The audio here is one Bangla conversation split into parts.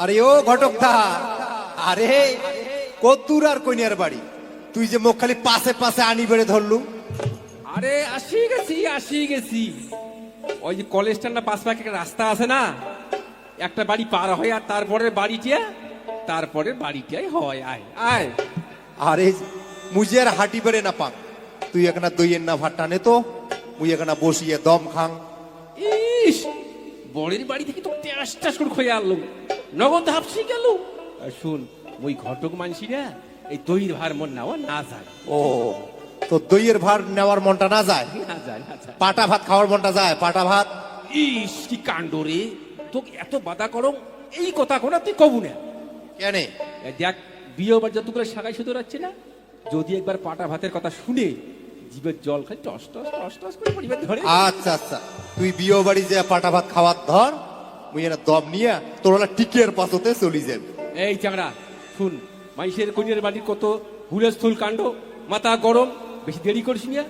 আরে ও ঘটকদা, আরে কদ্দুর আর কইনার বাড়ি? তুই যে মুখ খালি পাশে পাশে আনি বেড়ে ধরলু। আরে আসি গেছি। ওই যে কলেজটার না পাশ পাশে একটা রাস্তা আছে না, একটা বাড়ি পার হয় আর তারপরের বাড়িটাই হয়। আয় আয়। আরে মুঝে আর হাঁটি বেড়ে না পাক, তুই এখানে দইয়ের না ভাত টানে তো মুই এখানে বসিয়ে দম খাং। ইস, বড়ের বাড়ি থেকে তো ট্যাস করে খয়ে আনলো, নগদ হাফসি গেল। আর শুন, ওই ঘটক মানসিরা এই দইয়ের ভার মন নেওয়া না যায়। ও, তো দইয়ের ভার নেওয়ার মনটা না যায়? না যায়। পাটা ভাত খাওয়ার মনটা যায়? পাটা ভাত। ইস, কি কাণ্ড রে, তোকে এত বাধা করো এই কথা কোনো তুই কবু না কেনে? দেখ, বিয়ে বাড়ি যতগুলো শাখায় শুধু রাখছে না, যদি একবার পাটা ভাতের কথা শুনে জীবের জল খাই টস করে পরিবার ধরে। আচ্ছা আচ্ছা, তুই বিয়ে বাড়ি যে পাটা ভাত খাওয়ার ধর, মুই এনে দম নিয়ে তোর হলো টিকের পাশতে চলি যাবে। এই চাংড়া শুন, মাইসের কন্যার বাড়ির কত হুলস্থুল কাণ্ড, মাথা গরম, বেশি দেরি করিস না,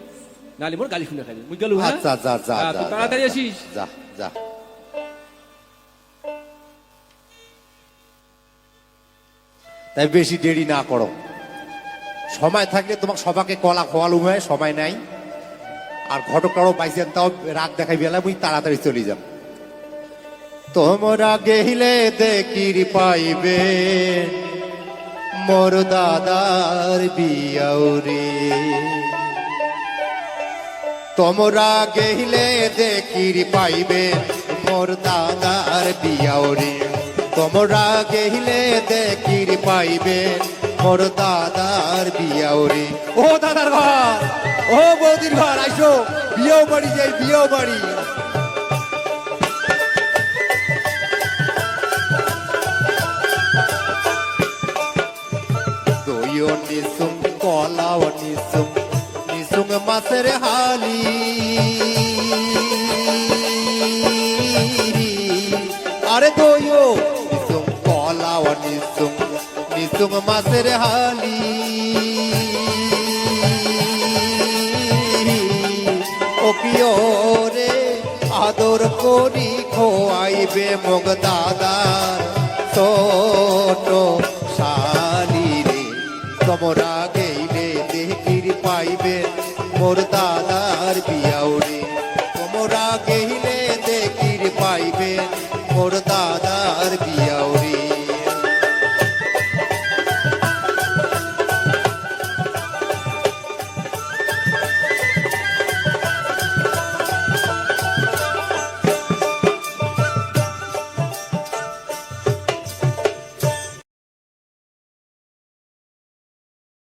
নালে মোর গালি শুনে খাবি। বুঝ গেল? আচ্ছা যা যা যা, তাড়াতাড়ি আসিস। যা যা। তাই বেশি দেরি না করো, সময় থাকলে তোমাকে সবাকে কলা খোয়ালু হয়, সময় নাই। আর ঘটকটারও বাইসেন তাও রাগ দেখাই বেলা, মুই তাড়াতাড়ি চলে যাব। তোমরা গেলে দেখির পাইবে মোর দাদার বিয়াউরে, তোমরা গেলে দেখির পাইবে মোর দাদার বিয়াউরে, তোমরা গেলে দেখির পাইবে মোর দাদার বিয়াউরে। ও দাদার ঘর, ও বৌদির ঘর, আইসো বিয়েও বাড়ি যাই, বিয়েও বাড়ি। দইও নিসুম কলাও নিসুম, নিসুম মাছের হালি, আরে দইও নিসুম কলাও নিসুম, নিসুম মাছের হালি। ও কিও রে আদর করি খোয়াইবে মগ দাদার ছোট শালি রে, তোমরা গেইলে দেখির পাইবে মোর দাদার বিয়াউরে, তোমরা গেইলে দেখির পাইবে মোর দাদা